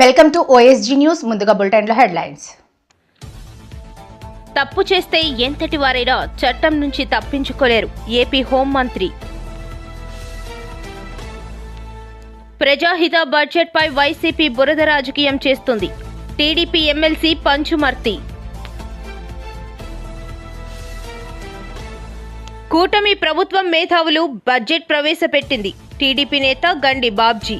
Welcome to OSG news. ముందుగా బులెటిన్లో headlines. తప్పు చేస్తే ఎంతటి వారైనా చట్టం నుంచి తప్పించుకోలేరు. ఏపీ హోంమంత్రి. ప్రజాహిత బడ్జెట్పై వైసీపీ బురద రాజకీయం చేస్తుంది. TDP MLC Panchumarthi. కూటమి ప్రభుత్వం మేధావులు బడ్జెట్ ప్రవేశపెట్టింది. టీడీపీ నేత గండి బాబ్జీ.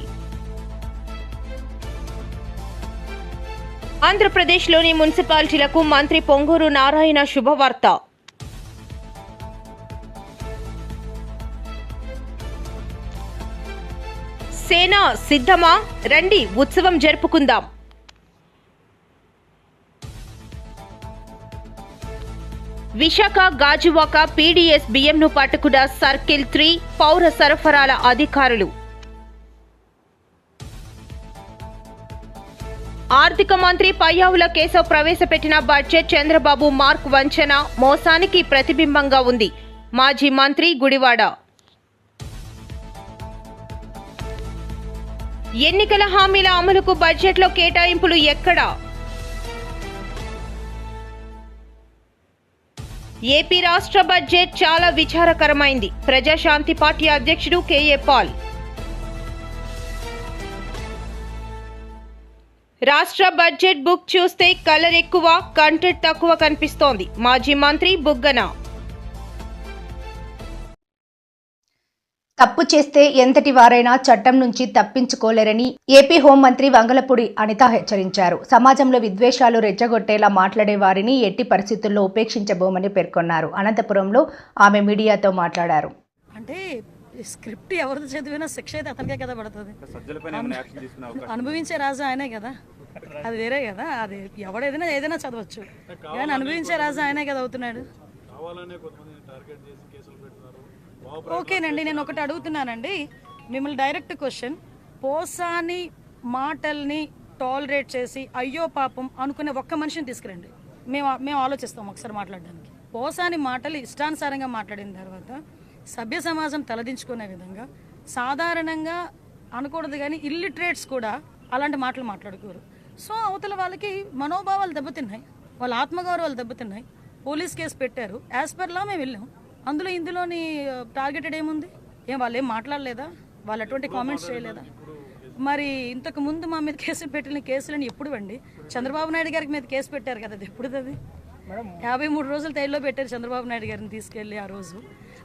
ఆంధ్రప్రదేశ్లోని మున్సిపాలిటీలకు మంత్రి పొంగూరు నారాయణ శుభవార్త. సేన సిద్ధమా? రండి ఉత్సవం జరుపుకుందాం. విశాఖ గాజువాక పీడీఎస్ బియ్యంను పట్టుకున్న సర్కిల్ 3 పౌర సరఫరాల అధికారులు. ఆర్థిక మంత్రి పయ్యావుల కేశవ్ ప్రవేశపెట్టిన బడ్జెట్ చంద్రబాబు మార్క్ వంచన మోసానికి ప్రతిబింబంగా ఉంది. మాజీ మంత్రి గుడివాడ. ఎన్నికల హామీల అమలుకు బడ్జెట్లో కేటాయింపులు ఎక్కడా? ఏపీ రాష్ట్ర బడ్జెట్ చాలా విచారకరమైంది. ప్రజాశాంతి పార్టీ అధ్యక్షుడు కేఏ పాల్. రాష్ట్ర బడ్జెట్ బుక్ చూస్తే కలర్ ఎక్కువ, కంటెంట్ తక్కువ కనిపిస్తోంది. మాజీ మంత్రి బుగ్గన. తప్పు చేస్తే ఎంతటి వారైనా చట్టం నుంచి తప్పించుకోలేరని ఏపీ హోంమంత్రి వంగలపూడి అనిత హెచ్చరించారు. సమాజంలో విద్వేషాలు రెచ్చగొట్టేలా మాట్లాడే వారిని ఎట్టి పరిస్థితుల్లో ఉపేక్షించబోమని పేర్కొన్నారు. అనంతపురంలో ఆమె మీడియాతో మాట్లాడారు. అంటే స్క్రిప్ట్ ఎవరిది చదివినా శిక్ష అయితే అతనికే కదా పడుతుంది. అనుభవించే రాజు ఆయనే కదా, అది వేరే కదా. అది ఎవడేదైనా ఏదైనా చదవచ్చు, కానీ అనుభవించే రాజు ఆయనే కదా అవుతున్నాడు. ఓకేనండి, నేను ఒకటి అడుగుతున్నానండి మిమ్మల్ని, డైరెక్ట్ క్వశ్చన్. పోసాని మాటల్ని టాలరేట్ చేసి అయ్యో పాపం అనుకునే ఒక్క మనిషిని తీసుకురండి, మేము ఆలోచిస్తాం ఒకసారి మాట్లాడడానికి. పోసాని మాటలు ఇష్టానుసారంగా మాట్లాడిన తర్వాత సభ్య సమాజం తలదించుకునే విధంగా సాధారణంగా అనకూడదు, కానీ ఇల్లిటరేట్స్ కూడా అలాంటి మాటలు మాట్లాడుకోరు. సో అవతల వాళ్ళకి మనోభావాలు దెబ్బతిన్నాయి, వాళ్ళ ఆత్మగౌరవాలు దెబ్బతిన్నాయి. పోలీస్ కేసు పెట్టారు, యాజ్ పర్ లా మేము వెళ్ళాం. ఇందులోని టార్గెటెడ్ ఏముంది? వాళ్ళు ఏం మాట్లాడలేదా? వాళ్ళు అటువంటి కామెంట్స్ చేయలేదా? మరి ఇంతకు ముందు మా మీద కేసులు పెట్టిన కేసులని ఎప్పుడు అండి? చంద్రబాబు నాయుడు గారికి మీద కేసు పెట్టారు కదా, అది ఎప్పుడు? అది 53 రోజులు తైల్లో పెట్టారు చంద్రబాబు నాయుడు గారిని తీసుకెళ్ళి ఆ రోజు.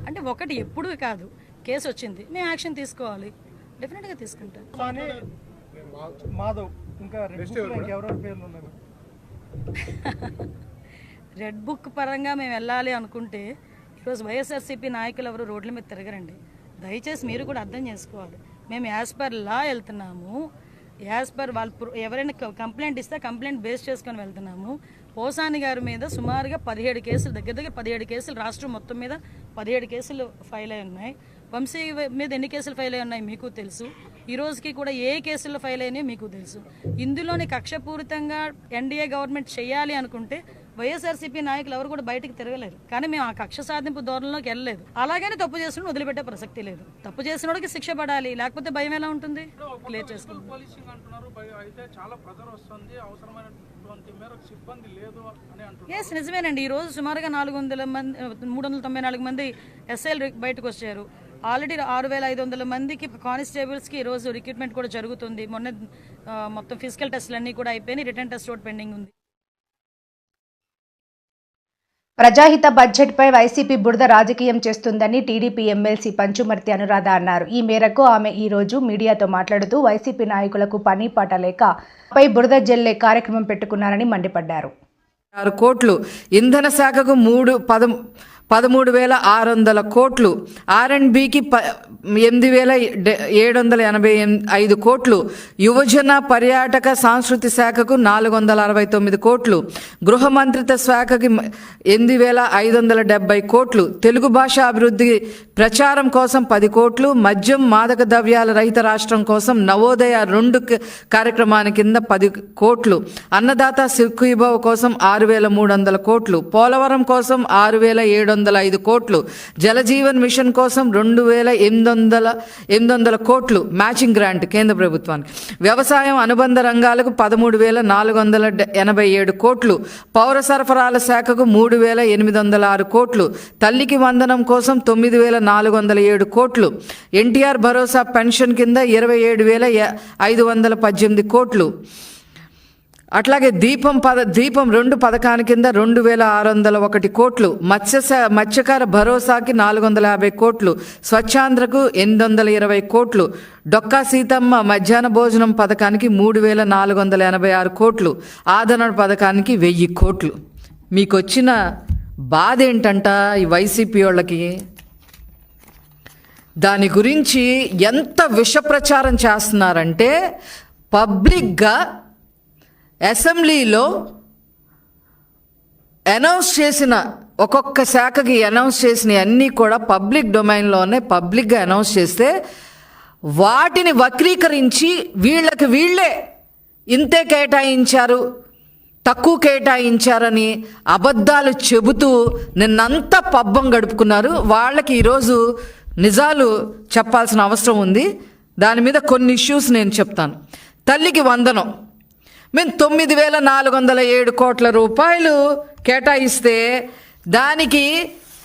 అంటే ఒకటి ఎప్పుడు కాదు, కేసు వచ్చింది, మేము యాక్షన్ తీసుకోవాలి, డెఫినెట్గా తీసుకుంటాం. రెడ్ బుక్ పరంగా మేము వెళ్ళాలి అనుకుంటే ఈరోజు వైఎస్ఆర్సీపీ నాయకులు ఎవరు రోడ్ల మీద తిరగరండి. దయచేసి మీరు కూడా అర్థం చేసుకోవాలి. మేము యాజ్ పర్ లా వెళ్తున్నాము, యాజ్ పర్ వాళ్ళు ఎవరైనా కంప్లైంట్ ఇస్తే కంప్లైంట్ బేస్ చేసుకొని వెళ్తున్నాము. పోసాని గారి మీద సుమారుగా 17 కేసులు, దగ్గర 17 కేసులు రాష్ట్రం మొత్తం మీద 17 కేసులు ఫైల్ అయి ఉన్నాయి. వంశీ మీద ఎన్ని కేసులు ఫైల్ అయి ఉన్నాయి మీకు తెలుసు. ఈ రోజుకి కూడా ఏ కేసుల్లో ఫైల్ అయినాయో మీకు తెలుసు. ఇందులోని కక్షపూరితంగా ఎన్డీఏ గవర్నమెంట్ చేయాలి అనుకుంటే వైఎస్ఆర్సీపీ నాయకులు ఎవరు కూడా బయటకు తిరగలేరు. కానీ మేము ఆ కక్ష సాధింపు ధోరణిలోకి వెళ్ళలేదు. అలాగని తప్పు చేసిన వదిలిపెట్టే ప్రసక్తి లేదు. తప్పు చేసిన వాడికి శిక్ష పడాలి, లేకపోతే భయం ఎలా ఉంటుంది? క్లియర్ చేసుకుంటాం. ఎస్, నిజమేనండి. ఈ రోజు సుమారుగా 394 మంది ఎస్ఐలు బయటకు వచ్చారు. ఆల్రెడీ 6500 మందికి కానిస్టేబుల్స్కి ఈరోజు రిక్రూట్మెంట్ కూడా జరుగుతుంది. మొన్న మొత్తం ఫిజికల్ టెస్టులు అన్నీ కూడా అయిపోయినాయి, రిటర్న్ టెస్ట్ ఒకటి పెండింగ్ ఉంది. ప్రజాహిత బడ్జెట్పై వైసీపీ బురద రాజకీయం చేస్తుందని టీడీపీ ఎమ్మెల్సీ పంచుమర్తి అనురాధ అన్నారు. ఈ మేరకు ఆమె ఈ రోజు మీడియాతో మాట్లాడుతూ వైసీపీ నాయకులకు పని పాట లేక పై బురద జల్లే కార్యక్రమం పెట్టుకున్నారని మండిపడ్డారు. 6 కోట్లు, ఇంధన శాఖకు 13,600 కోట్లు, R&Bకి 8,785 కోట్లు, యువజన పర్యాటక సాంస్కృతిక శాఖకు 469 కోట్లు, గృహ మంత్రిత్వ శాఖకి 8,570 కోట్లు, తెలుగు భాష అభివృద్ధి ప్రచారం కోసం 10 కోట్లు, మద్యం మాదక ద్రవ్యాల రహిత రాష్ట్రం కోసం నవోదయ 2 కార్యక్రమాన్ని కింద 10 కోట్లు, అన్నదాత సుఖీభవ కోసం 6,300 కోట్లు, పోలవరం కోసం 6,700 705 కోట్లు, జలజీవన్ మిషన్ కోసం 2800 కోట్లు మ్యాచింగ్ గ్రాంట్ కేంద్ర ప్రభుత్వానికి, వ్యవసాయం అనుబంధ రంగాలకు 13,487 కోట్లు, పౌర సరఫరాల శాఖకు 3,806 కోట్లు, తల్లికి వందనం కోసం 9,407 కోట్లు, ఎన్టీఆర్ భరోసా పెన్షన్ కింద 27,518 కోట్లు, అట్లాగే దీపం 2 పథకాని కింద 2,601 కోట్లు, మత్స్యకార భరోసాకి 450 కోట్లు, స్వచ్ఛాంధ్రకు 820 కోట్లు, డొక్కా సీతమ్మ మధ్యాహ్న భోజనం పథకానికి 3,486 కోట్లు, ఆదరణ పథకానికి 1000 కోట్లు. మీకు వచ్చిన బాధ ఏంటంట ఈ వైసీపీ వాళ్ళకి? దాని గురించి ఎంత విష ప్రచారం చేస్తున్నారంటే, పబ్లిక్గా అసెంబ్లీలో అనౌన్స్ చేసిన ఒక్కొక్క శాఖకి అనౌన్స్ చేసిన అన్నీ కూడా పబ్లిక్ డొమైన్లోనే పబ్లిక్గా అనౌన్స్ చేస్తే వాటిని వక్రీకరించి వీళ్ళే ఇంతే కేటాయించారు, తక్కువ కేటాయించారని అబద్ధాలు చెబుతూ నిన్నంతా పబ్బం గడుపుకున్నారు. వాళ్ళకి ఈరోజు నిజాలు చెప్పాల్సిన అవసరం ఉంది. దాని మీద కొన్ని ఇష్యూస్ నేను చెప్తాను. తల్లికి వందనం మేము 9,407 కోట్ల రూపాయలు కేటాయిస్తే దానికి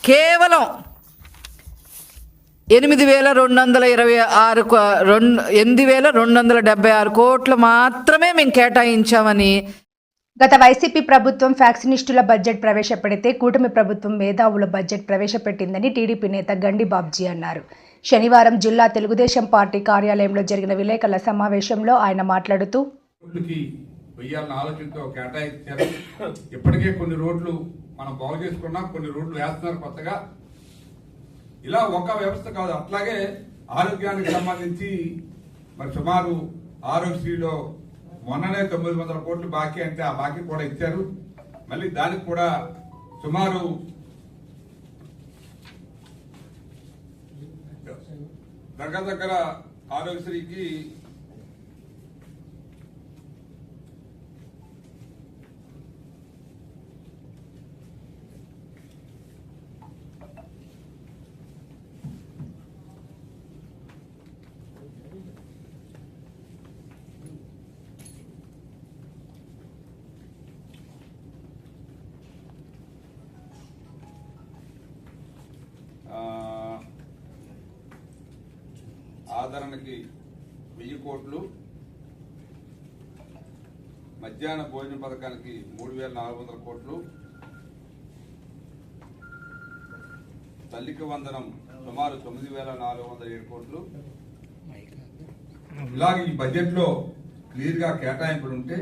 కేవలం 8,276 కోట్లు మాత్రమే మేము కేటాయించామని. గత వైసీపీ ప్రభుత్వం ఫ్యాక్సినిస్టుల బడ్జెట్ ప్రవేశపెడితే కూటమి ప్రభుత్వం మేధావుల బడ్జెట్ ప్రవేశపెట్టిందని టీడీపీ నేత గండి బాబ్జీ అన్నారు. శనివారం జిల్లా తెలుగుదేశం పార్టీ కార్యాలయంలో జరిగిన విలేకరుల సమావేశంలో ఆయన మాట్లాడుతూ, వెయ్యాలని ఆలోచనతో కేటాయించారు. ఇప్పటికే కొన్ని రోడ్లు మనం బాగు చేసుకున్నాం, కొన్ని రోడ్లు వేస్తున్నారు కొత్తగా. ఇలా ఒక వ్యవస్థ కాదు, అట్లాగే ఆరోగ్యానికి సంబంధించి మరి సుమారు ఆరోగ్యశ్రీలో మొన్ననే 900 కోట్లు బాకీ అంటే ఆ బాకీ కూడా ఇచ్చారు. మళ్ళీ దానికి కూడా సుమారు దగ్గర ఆరోగ్యశ్రీకి ఆదరణకి 1000 కోట్లు, మధ్యాహ్న భోజన పథకానికి 3,400 కోట్లు, తల్లికి వందనం సుమారు 9,407 కోట్లు. ఇలాగే ఈ బడ్జెట్ లో క్లియర్ గా కేటాయింపులు ఉంటే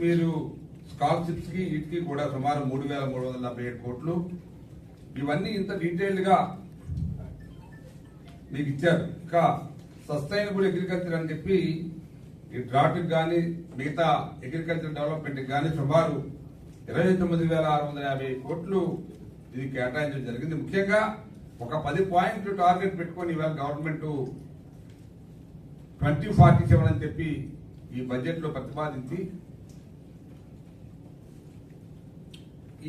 మీరు స్కాలర్షిప్స్ కి వీటికి కూడా సుమారు 3,347 కోట్లు. ఇవన్నీ ఇంత డీటెయిల్డ్ గా మీకు ఇచ్చారు. ఇంకా సస్టైనబుల్ అగ్రికల్చర్ అని చెప్పి ఈ డ్రాట్కి కానీ మిగతా అగ్రికల్చర్ డెవలప్మెంట్ కానీ సుమారు 29,650 కోట్లు ఇది కేటాయించడం జరిగింది. ముఖ్యంగా ఒక 10 పాయింట్లు టార్గెట్ పెట్టుకొని ఇవాళ గవర్నమెంట్ 2047 అని చెప్పి ఈ బడ్జెట్ లో ప్రతిపాదించి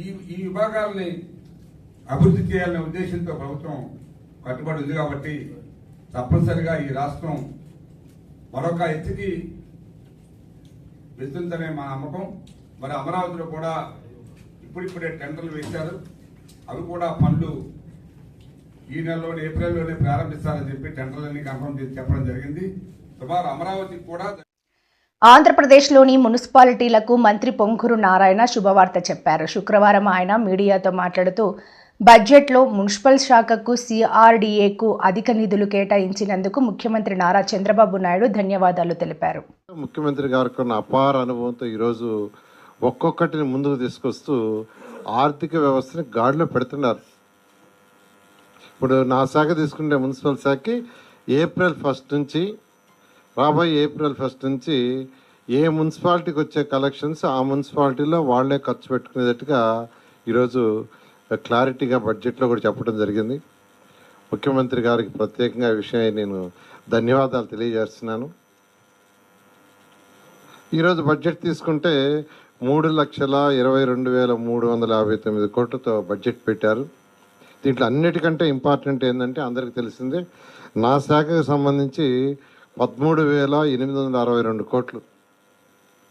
ఈ విభాగాలని అభివృద్ధి చేయాలనే ఉద్దేశంతో ప్రభుత్వం కట్టుబడి ఉంది. కాబట్టి తప్పనిసరిగా ఈ రాష్ట్రం మరొక ఎత్తుకి వెళ్తుందనే మా నమ్మకం. మరి అమరావతిలో కూడా ఇప్పుడిప్పుడే టెండర్లు వేశారు. అవి కూడా పనులు ఈ నెలలోనే ఏప్రిల్లోనే ప్రారంభిస్తారని చెప్పి టెండర్లన్నీ కన్ఫర్మ్ చేసి చెప్పడం జరిగింది. సుమారు అమరావతికి కూడా. ఆంధ్రప్రదేశ్లోని మున్సిపాలిటీలకు మంత్రి పొంగూరు నారాయణ శుభవార్త చెప్పారు. శుక్రవారం ఆయన మీడియాతో మాట్లాడుతూ బడ్జెట్లో మున్సిపల్ శాఖకు సిఆర్డీఏకు అధిక నిధులు కేటాయించినందుకు ముఖ్యమంత్రి నారా చంద్రబాబు నాయుడు ధన్యవాదాలు తెలిపారు. ముఖ్యమంత్రి గారికి ఉన్న అపార అనుభవంతో ఈరోజు ఒక్కొక్కటిని ముందుకు తీసుకొస్తూ ఆర్థిక వ్యవస్థని గాడిలో పెడుతున్నారు. ఇప్పుడు నా శాఖ తీసుకుంటే మున్సిపల్ శాఖకి ఏప్రిల్ 1 నుంచి రాబోయే ఏప్రిల్ 1 నుంచి ఏ మున్సిపాలిటీకి వచ్చే కలెక్షన్స్ ఆ మున్సిపాలిటీలో వాళ్లే ఖర్చు పెట్టుకునేటట్టుగా ఈరోజు క్లారిటీగా బడ్జెట్లో కూడా చెప్పడం జరిగింది. ముఖ్యమంత్రి గారికి ప్రత్యేకంగా ఈ విషయం నేను ధన్యవాదాలు తెలియజేస్తున్నాను. ఈరోజు బడ్జెట్ తీసుకుంటే 3,22,359 కోట్లతో బడ్జెట్ పెట్టారు. దీంట్లో అన్నిటికంటే ఇంపార్టెంట్ ఏంటంటే అందరికీ తెలిసిందే, నా శాఖకు సంబంధించి 13,862 కోట్లు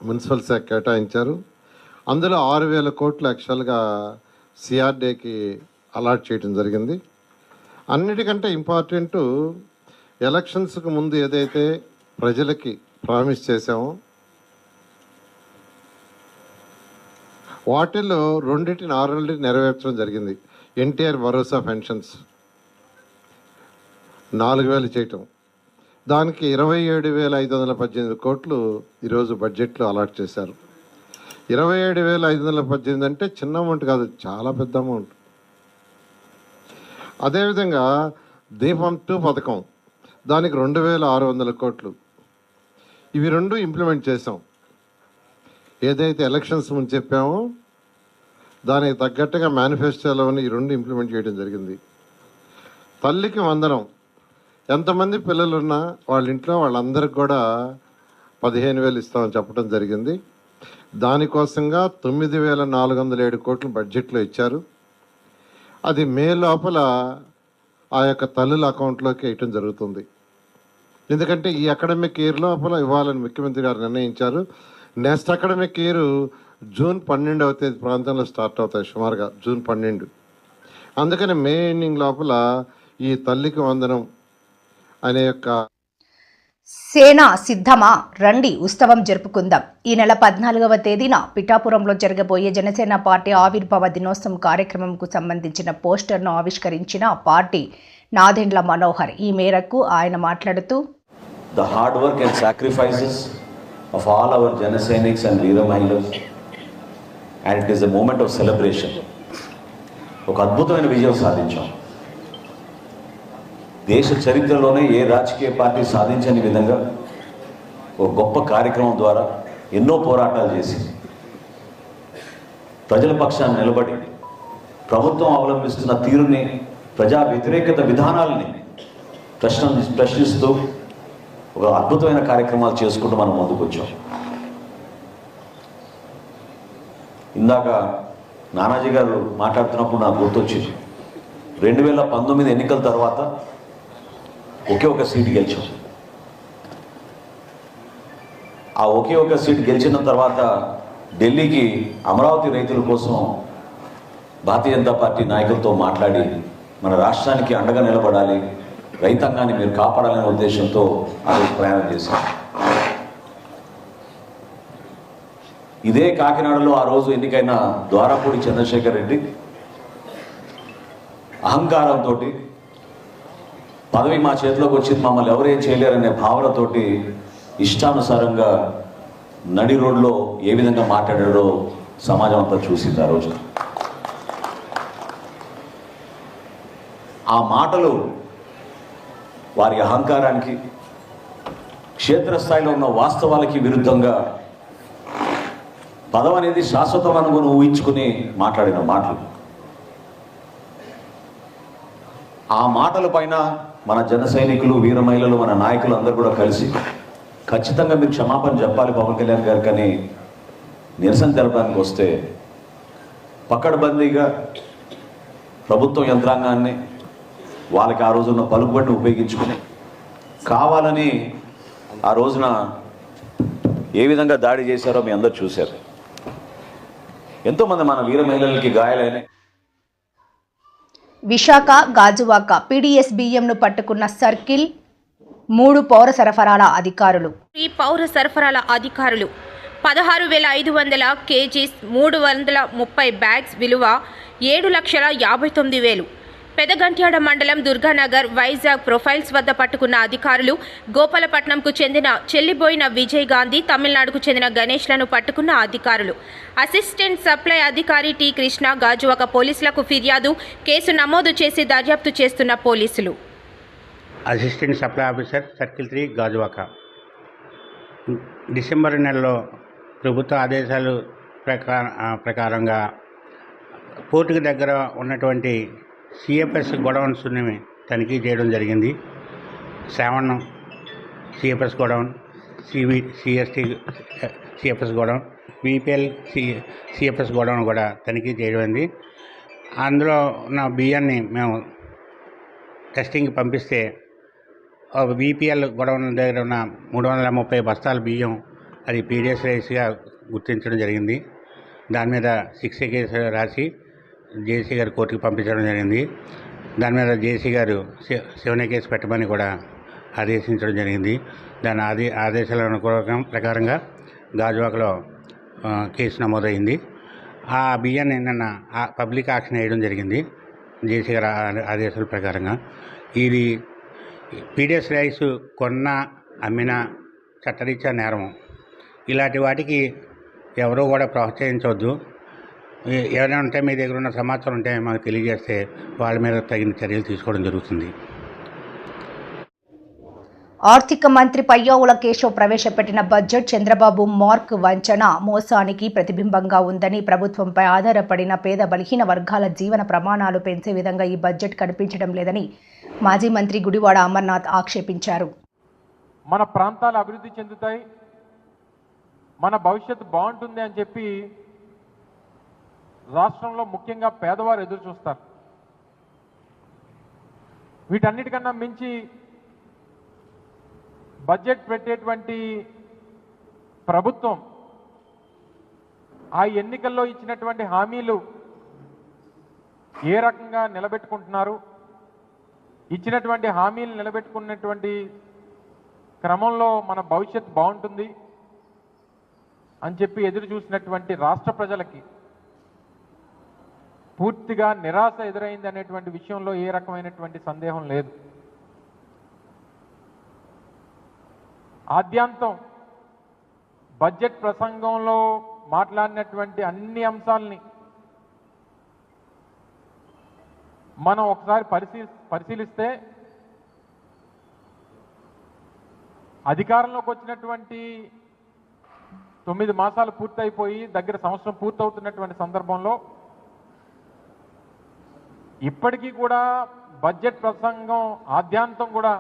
మున్సిపల్ శాఖ కేటాయించారు. అందులో 6,000 కోట్లు యాక్చువల్గా సిఆర్డీకి అలాట్ చేయడం జరిగింది. అన్నిటికంటే ఇంపార్టెంట్, ఎలక్షన్స్కి ముందు ఏదైతే ప్రజలకి ప్రామిస్ చేశామో వాటిల్లో 2 ఆల్రెడీ నెరవేర్చడం జరిగింది. ఎన్టీఆర్ భరోసా పెన్షన్స్ 4,000 చేయటం, దానికి 27,518 కోట్లు ఈరోజు బడ్జెట్లో అలాట్ చేశారు. 27,518 అంటే చిన్న అమౌంట్ కాదు, చాలా పెద్ద అమౌంట్. అదేవిధంగా దీపం 2 పథకం, దానికి 2,600 కోట్లు. ఇవి 2 ఇంప్లిమెంట్ చేసాం. ఏదైతే ఎలక్షన్స్ ముందు చెప్పామో దానికి తగ్గట్టుగా మేనిఫెస్టోలోని ఈ 2 ఇంప్లిమెంట్ చేయడం జరిగింది. తల్లికి వందనం, ఎంతమంది పిల్లలున్నా వాళ్ళ ఇంట్లో వాళ్ళందరికి కూడా 15,000 ఇస్తామని చెప్పడం జరిగింది. దానికోసంగా 9,407 కోట్లు బడ్జెట్లో ఇచ్చారు. అది మే లోపల ఆ యొక్క తల్లుల అకౌంట్లోకి వేయటం జరుగుతుంది. ఎందుకంటే ఈ అకాడమిక్ ఇయర్ లోపల ఇవ్వాలని ముఖ్యమంత్రి గారు నిర్ణయించారు. నెక్స్ట్ అకాడమిక్ ఇయర్ జూన్ 12వ తేదీ ప్రాంతంలో స్టార్ట్ అవుతాయి, సుమారుగా జూన్ 12. అందుకని మే ఎండింగ్ లోపల ఈ తల్లికి వందనం అనే యొక్క సేన సిద్ధమా, రండి ఉత్సవం జరుపుకుందాం. ఈ నెల 14వ తేదీన పిఠాపురంలో జరగబోయే జనసేన పార్టీ ఆవిర్భావ దినోత్సవం కార్యక్రమంకు సంబంధించిన పోస్టర్ను ఆవిష్కరించిన పార్టీ నాదెండ్ల మనోహర్. ఈ మేరకు ఆయన మాట్లాడుతూ, The hard work and sacrifices of all our Jana Sainiks and Veera Mahilas, and it is a moment of celebration. ఒక అద్భుతమైన విజయం సాధించాం. దేశ చరిత్రలోనే ఏ రాజకీయ పార్టీ సాధించని విధంగా ఒక గొప్ప కార్యక్రమం ద్వారా ఎన్నో పోరాటాలు చేసి ప్రజల పక్షాన్ని నిలబడి ప్రభుత్వం అవలంబిస్తున్న తీరుని, ప్రజా వ్యతిరేకత విధానాలని ప్రశ్నిస్తూ ఒక అద్భుతమైన కార్యక్రమాలు చేసుకుంటూ మనం ముందుకు వచ్చాం. ఇందాక నానాజీ గారు మాట్లాడుతున్నప్పుడు నాకు గుర్తొచ్చింది, 2019 ఎన్నికల తర్వాత ఒకే ఒక సీటు గెలిచాం. ఆ ఒకే ఒక సీటు గెలిచిన తర్వాత ఢిల్లీకి అమరావతి రైతుల కోసం భారతీయ జనతా పార్టీ నాయకులతో మాట్లాడి మన రాష్ట్రానికి అండగా నిలబడాలి, రైతాంగాన్ని మీరు కాపాడాలనే ఉద్దేశంతో ఆ రోజు ప్రయాణం చేశాం. ఇదే కాకినాడలో ఆ రోజు ఎన్నికైన ద్వారపూడి చంద్రశేఖర్ రెడ్డి అహంకారంతో పదవి మా చేతిలోకి వచ్చింది, మమ్మల్ని ఎవరేం చేయలేరనే భావనతోటి ఇష్టానుసారంగా నడి రోడ్లో ఏ విధంగా మాట్లాడాడో సమాజం అంతా చూసింది. ఆ రోజు ఆ మాటలు వారి అహంకారానికి, క్షేత్రస్థాయిలో ఉన్న వాస్తవాలకి విరుద్ధంగా పదవి అనేది శాశ్వతం అనుకుని ఊహించుకుని మాట్లాడిన మాటలు. ఆ మాటల పైన మన జన సైనికులు, వీర మహిళలు, మన నాయకులు అందరూ కూడా కలిసి ఖచ్చితంగా మీరు క్షమాపణ చెప్పాలి పవన్ కళ్యాణ్ గారికి అని నిరసన తెలపడానికి వస్తే పకడ్బందీగా ప్రభుత్వ యంత్రాంగాన్ని వాళ్ళకి ఆ రోజున పలుకుబడిని ఉపయోగించుకుని కావాలని ఆ రోజున ఏ విధంగా దాడి చేశారో మీ అందరూ చూశారు. ఎంతోమంది మన వీర మహిళలకి గాయాలైన. విశాఖ గాజువాక పీడీఎస్ బియ్యంను పట్టుకున్న సర్కిల్ 3 పౌర సరఫరాల అధికారులు. ఈ పౌర సరఫరాల అధికారులు 16,500 కేజీస్ 330 బ్యాగ్స్ విలువ 7,59,000. పెదగంట్యాడ మండలం దుర్గానగర్, వైజాగ్ ప్రొఫైల్స్ వద్ద పట్టుకున్న అధికారులు గోపాలపట్నంకు చెందిన చెల్లిబోయిన విజయ్ గాంధీ, తమిళనాడుకు చెందిన గణేష్లను పట్టుకున్న అధికారులు. అసిస్టెంట్ సప్లై అధికారి టి కృష్ణ గాజువాక పోలీసులకు ఫిర్యాదు, కేసు నమోదు చేసి దర్యాప్తు చేస్తున్న పోలీసులు. Assistant supply officer circle 3 Gajuwaka. December నెలలో ప్రభుత్వ ఆదేశాలు ప్రకారంగా పోర్టుకు దగ్గర ఉన్నటువంటి సిఎఫ్ఎస్ గోడౌన్స్ని తనిఖీ చేయడం జరిగింది. Seven CFS godown, CST CFS godown, VPL CFS godown కూడా తనిఖీ చేయడం. అందులో ఉన్న బియ్యాన్ని మేము టెస్టింగ్కి పంపిస్తే బీపీఎల్ గొడవల దగ్గర ఉన్న 330 బస్తాల బియ్యం అది పీడిఎస్ రైస్గా గుర్తించడం జరిగింది. దాని మీద 6 కేసు రాసి జేసీ గారు కోర్టుకు పంపించడం జరిగింది. దాని మీద జేసీ గారు 7 కేసు పెట్టమని కూడా ఆదేశించడం జరిగింది. దాని ఆదేశాల ప్రకారంగా గాజువాకలో కేసు నమోదైంది. ఆ బియ్యాన్ని నిన్న పబ్లిక్ ఆక్షన్ వేయడం జరిగింది జేసీ గారి ఆదేశాల ప్రకారంగా. ఇది పీడిఎస్ రైస్ కొన్న అమ్మిన చట్టరీత్యా నేరం. ఇలాంటి వాటికి ఎవరూ కూడా ప్రోత్సహించవద్దు. ఏమైనా ఉంటే మీ దగ్గర ఉన్న సమాచారం ఉంటే మాకు తెలియజేస్తే వాళ్ళ మీద తగిన చర్యలు తీసుకోవడం జరుగుతుంది. ఆర్థిక మంత్రి పయ్యావుల కేశవ్ ప్రవేశపెట్టిన బడ్జెట్ చంద్రబాబు మార్క్ వంచన మోసానికి ప్రతిబింబంగా ఉందని, ప్రభుత్వంపై ఆధారపడిన పేద బలహీన వర్గాల జీవన ప్రమాణాలు పెంచే విధంగా ఈ బడ్జెట్ కనిపించడం లేదని మాజీ మంత్రి గుడివాడ అమర్నాథ్ ఆక్షేపించారు. మన ప్రాంతాలు అభివృద్ధి చెందుతాయి, మన భవిష్యత్తు బాగుంటుంది అని చెప్పి రాష్ట్రంలో ముఖ్యంగా పేదవారు ఎదురు చూస్తారు. వీటన్నిటికన్నా మించి బడ్జెట్ పెట్టేటువంటి ప్రభుత్వం ఆ ఎన్నికల్లో ఇచ్చినటువంటి హామీలు ఏ రకంగా నిలబెట్టుకుంటున్నారు, ఇచ్చినటువంటి హామీలు నిలబెట్టుకున్నటువంటి క్రమంలో మన భవిష్యత్తు బాగుంటుంది అని చెప్పి ఎదురు చూసినటువంటి రాష్ట్ర ప్రజలకి పూర్తిగా నిరాశ ఎదురైంది అనేటువంటి విషయంలో ఏ రకమైనటువంటి సందేహం లేదు. ఆద్యాంతం బడ్జెట్ ప్రసంగంలో మాట్లాడినటువంటి అన్ని అంశాలని మనం ఒకసారి పరిశీలిస్తే అధికారంలోకి వచ్చినటువంటి 9 మాసాలు పూర్తయిపోయి దగ్గర సంవత్సరం పూర్తవుతున్నటువంటి సందర్భంలో ఇప్పటికీ కూడా బడ్జెట్ ప్రసంగం ఆద్యాంతం కూడా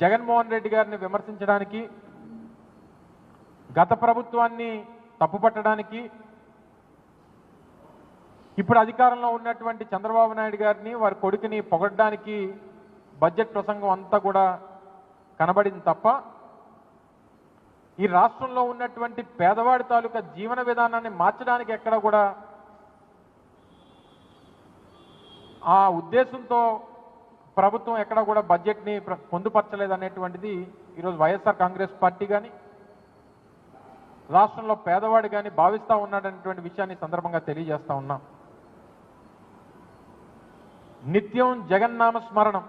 జగన్మోహన్ రెడ్డి గారిని విమర్శించడానికి, గత ప్రభుత్వాన్ని తప్పుపట్టడానికి, ఇప్పుడు అధికారంలో ఉన్నటువంటి చంద్రబాబు నాయుడు గారిని వారి కొడుకుని పొగడ్డానికి బడ్జెట్ ప్రసంగం అంతా కూడా కనబడింది తప్ప ఈ రాష్ట్రంలో ఉన్నటువంటి పేదవాడి తాలూకా జీవన విధానాన్ని మార్చడానికి ఎక్కడ కూడా ఆ ఉద్దేశంతో ప్రభుత్వం ఎక్కడ కూడా బడ్జెట్ని పొందుపరచలేదనేటువంటిది ఈరోజు వైఎస్ఆర్ కాంగ్రెస్ పార్టీ కానీ రాష్ట్రంలో పేదవాడు కానీ భావిస్తూ ఉన్నాడనేటువంటి విషయాన్ని సందర్భంగా తెలియజేస్తా ఉన్నాం. నిత్యం జగన్నామ స్మరణం.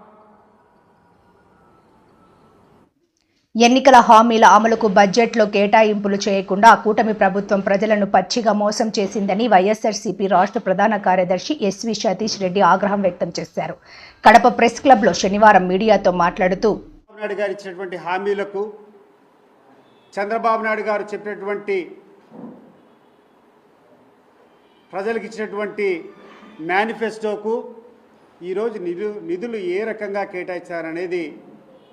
ఎన్నికల హామీల అమలుకు బడ్జెట్లో కేటాయింపులు చేయకుండా కూటమి ప్రభుత్వం ప్రజలను పచ్చిగా మోసం చేసిందని వైఎస్ఆర్సీపీ రాష్ట్ర ప్రధాన కార్యదర్శి ఎస్వి సతీష్ రెడ్డి ఆగ్రహం వ్యక్తం చేశారు. కడప ప్రెస్ క్లబ్లో శనివారం మీడియాతో మాట్లాడుతూ చంద్రబాబు నాయుడు గారు ఇచ్చినటువంటి హామీలకు, చంద్రబాబు నాయుడు గారు చెప్పినటువంటి ప్రజలకు ఇచ్చినటువంటి మేనిఫెస్టోకు ఈరోజు నిధులు ఏ రకంగా కేటాయించారనేది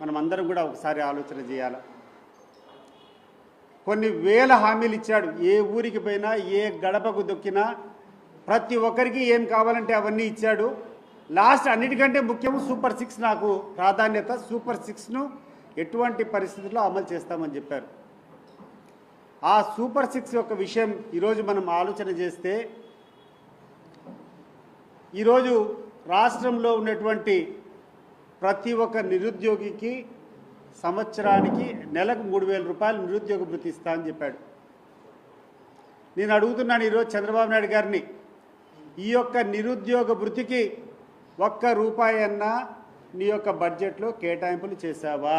మనం అందరం కూడా ఒకసారి ఆలోచన చేయాలి. కొన్ని వేల హామీలు ఇచ్చాడు. ఏ ఊరికి పోయినా, ఏ గడపకు దొక్కినా ప్రతి ఒక్కరికి ఏం కావాలంటే అవన్నీ ఇచ్చాడు. లాస్ట్ అన్నిటికంటే ముఖ్యం సూపర్ 6 నాకు ప్రాధాన్యత. సూపర్ 6ను ఎటువంటి పరిస్థితుల్లో అమలు చేస్తామని చెప్పారు. ఆ సూపర్ 6 యొక్క విషయం ఈరోజు మనం ఆలోచన చేస్తే, ఈరోజు రాష్ట్రంలో ఉన్నటువంటి ప్రతి ఒక్క నిరుద్యోగికి సంవత్సరానికి నెలకు 3,000 రూపాయలు నిరుద్యోగ భృతి ఇస్తా అని చెప్పాడు. నేను అడుగుతున్నాను ఈరోజు చంద్రబాబు నాయుడు గారిని, ఈ యొక్క నిరుద్యోగ భృతికి 1 రూపాయి అన్నా నీ యొక్క బడ్జెట్లో కేటాయింపులు చేశావా?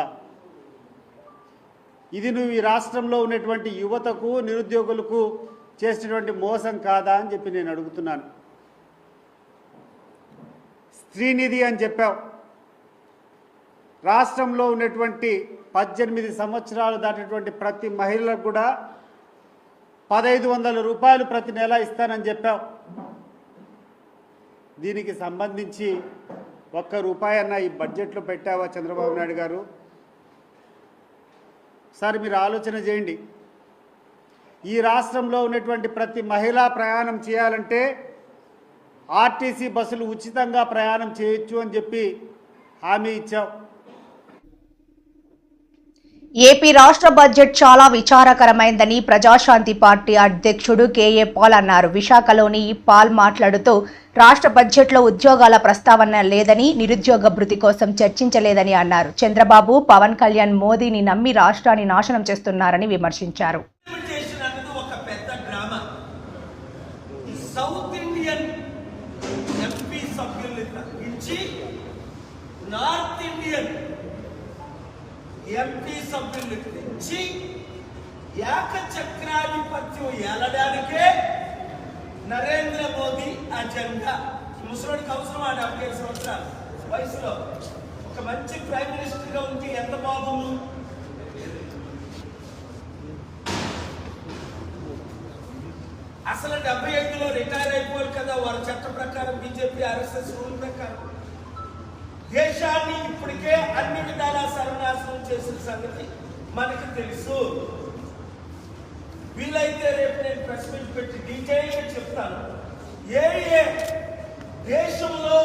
ఇది నువ్వు ఈ రాష్ట్రంలో ఉన్నటువంటి యువతకు, నిరుద్యోగులకు చేసినటువంటి మోసం కాదా అని చెప్పి నేను అడుగుతున్నాను. స్త్రీనిధి అని చెప్పావు. రాష్ట్రంలో ఉన్నటువంటి 18 సంవత్సరాలు దాటినటువంటి ప్రతి మహిళలకు కూడా 1,500 రూపాయలు ప్రతి నెల ఇస్తానని చెప్పావు. దీనికి సంబంధించి 1 రూపాయి అన్న ఈ బడ్జెట్లో పెట్టావా చంద్రబాబు నాయుడు గారు? సార్ మీరు ఆలోచన చేయండి. ఈ రాష్ట్రంలో ఉన్నటువంటి ప్రతి మహిళ ప్రయాణం చేయాలంటే ఆర్టీసీ బస్సులు ఉచితంగా ప్రయాణం చేయొచ్చు అని చెప్పి హామీ ఇచ్చాం. ఏపీ రాష్ట్ర బడ్జెట్ చాలా విచారకరమైందని ప్రజాశాంతి పార్టీ అధ్యక్షుడు కేఏ పాల్ అన్నారు. విశాఖలోని పాల్ మాట్లాడుతూ రాష్ట్ర బడ్జెట్లో ఉద్యోగాల ప్రస్తావన లేదని, నిరుద్యోగ భృతి కోసం చర్చించలేదని అన్నారు. చంద్రబాబు, పవన్ కళ్యాణ్ మోదీని నమ్మి రాష్ట్రాన్ని నాశనం చేస్తున్నారని విమర్శించారు. ఎంపీ సభ్యులు తెచ్చి ఏకచక్రాధిపత్యం ఏలడానికే నరేంద్ర మోదీ అజెండా. ముసలికి అవసరం 75 సంవత్సరాల వయసులో ఒక మంచి ప్రైమ్ మినిస్టర్గా ఉంటే ఎంత బాగుంది. అసలు 75లో రిటైర్ అయిపోవాలి కదా వారి చట్ట ప్రకారం, బీజేపీ ఆర్ఎస్ఎస్ రూల్ ప్రకారం. దేశాన్ని ఇప్పటికే అన్ని విధాలా సర్వనాశనం చేసిన సంగతి మనకి తెలుసు. వీలైతే రేపు నేను ప్రెస్ మీట్ పెట్టి డీటెయిల్గా చెప్తాను. ఏ దేశంలో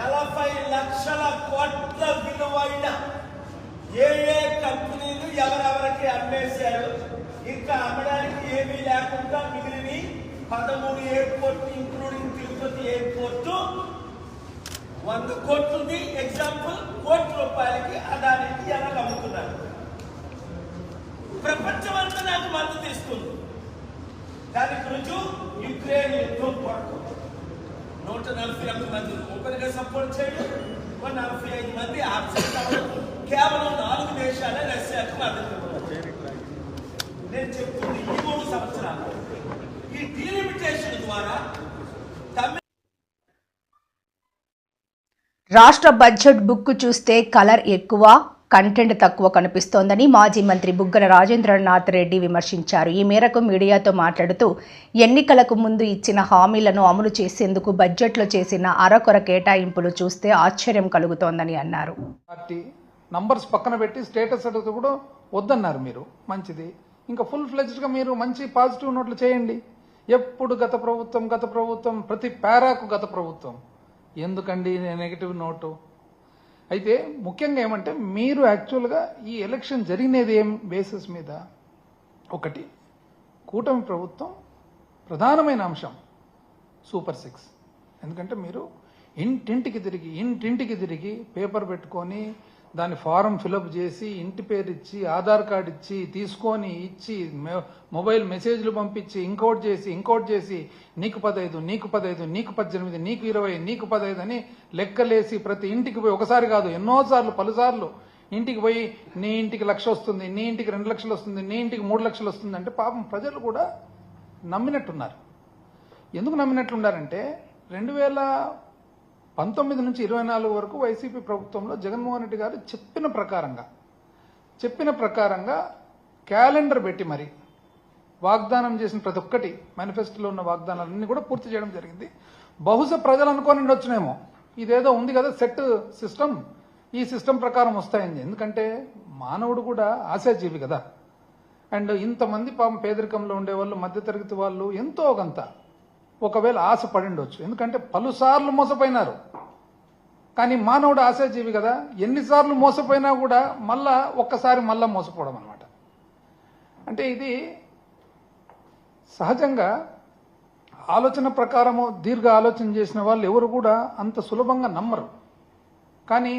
40 లక్షల కోట్ల విలువైన ఏ కంపెనీలు ఎవరెవరికి అమ్మేశారు, ఇంకా అమ్మడానికి ఏమీ లేకుండా మిగిలిన 13 ఎయిర్పోర్ట్ ఇంక్లూడింగ్ తిరుపతి ఎయిర్పోర్టు 100 కోట్లది ఎగ్జాంపుల్, ₹1,00,00,000కి అదానికి ఎలా అమ్ముతున్నారు. ప్రపంచం అంతా నాకు మద్దతు ఇస్తుంది. దానికి రుజువు యుక్రెయిన్ యుద్ధం కొరకు 141 మంది ఓపెన్గా సపోర్ట్ చేయడం, 145 మంది ఆబ్సెంట్ అవ్వడం, కేవలం 4 దేశాలే రష్యాకు మద్దతు ఇవ్వడం. నేను చెప్తుంది ఈ 3 సంవత్సరాలు ఈ డీలిమిటేషన్ ద్వారా రాష్ట్ర బడ్జెట్ బుక్ చూస్తే కలర్ ఎక్కువ, కంటెంట్ తక్కువ కనిపిస్తోందని మాజీ మంత్రి బుగ్గన రాజేంద్రనాథ్ రెడ్డి విమర్శించారు. ఈ మేరకు మీడియాతో మాట్లాడుతూ ఎన్నికలకు ముందు ఇచ్చిన హామీలను అమలు చేసేందుకు బడ్జెట్లో చేసిన అరకొర కేటాయింపులు చూస్తే ఆశ్చర్యం కలుగుతోందని అన్నారు. పార్టీ నంబర్స్ పక్కన పెట్టి స్టేటస్ అడుగుతూ కూడా వద్దన్నారు. మీరు మంచిది, ఇంకా ఫుల్ ఫ్లెజ్డ్గా మీరు మంచి పాజిటివ్ నోట్లు చేయండి. ఎప్పుడు గత ప్రభుత్వం ప్రతి పారాకు గత ప్రభుత్వం, ఎందుకండి నెగిటివ్ నోటు? అయితే ముఖ్యంగా ఏమంటే మీరు యాక్చువల్గా ఈ ఎలక్షన్ జరిగినది ఏం బేసిస్ మీద? ఒకటి, కూటమి ప్రభుత్వం ప్రధానమైన అంశం సూపర్ 6. ఎందుకంటే మీరు ఇంటింటికి తిరిగి పేపర్ పెట్టుకొని దాని ఫారం ఫిలప్ చేసి ఇంటి పేరు ఇచ్చి ఆధార్ కార్డు ఇచ్చి తీసుకొని ఇచ్చి మొబైల్ మెసేజ్లు పంపించి ఇంకోటి చేసి నీకు 15, నీకు 18, నీకు 18, నీకు 20, నీకు 15 అని లెక్కలేసి ప్రతి ఇంటికి పోయి ఒకసారి కాదు ఎన్నోసార్లు పలుసార్లు ఇంటికి పోయి నీ ఇంటికి 1,00,000 వస్తుంది, నీ ఇంటికి 2 లక్షలు వస్తుంది, నీ ఇంటికి 3 లక్షలు వస్తుంది అంటే పాపం ప్రజలు కూడా నమ్మినట్టున్నారు. ఎందుకు నమ్మినట్లున్నారంటే 2019 నుంచి 24 వరకు వైసీపీ ప్రభుత్వంలో జగన్మోహన్ రెడ్డి గారు చెప్పిన ప్రకారంగా క్యాలెండర్ పెట్టి మరి వాగ్దానం చేసిన ప్రతి ఒక్కటి మేనిఫెస్టోలో ఉన్న వాగ్దానాలన్నీ కూడా పూర్తి చేయడం జరిగింది. బహుశా ప్రజలు అనుకోని వచ్చునేమో ఇదేదో ఉంది కదా సెట్ సిస్టమ్, ఈ సిస్టమ్ ప్రకారం వస్తాయని. ఎందుకంటే మానవుడు కూడా ఆశాజీవి కదా. అండ్ ఇంతమంది పాపం పేదరికంలో ఉండేవాళ్ళు, మధ్యతరగతి వాళ్ళు ఎంతో కొంత ఒకవేళ ఆశ పడిండొచ్చు. ఎందుకంటే పలుసార్లు మోసపోయినారు. కానీ మానవుడు ఆశాజీవి కదా, ఎన్నిసార్లు మోసపోయినా కూడా ఒక్కసారి మోసపోవడం అనమాట. అంటే ఇది సహజంగా ఆలోచన ప్రకారము దీర్ఘ ఆలోచన చేసిన వాళ్ళు ఎవరు కూడా అంత సులభంగా నమ్మరు. కానీ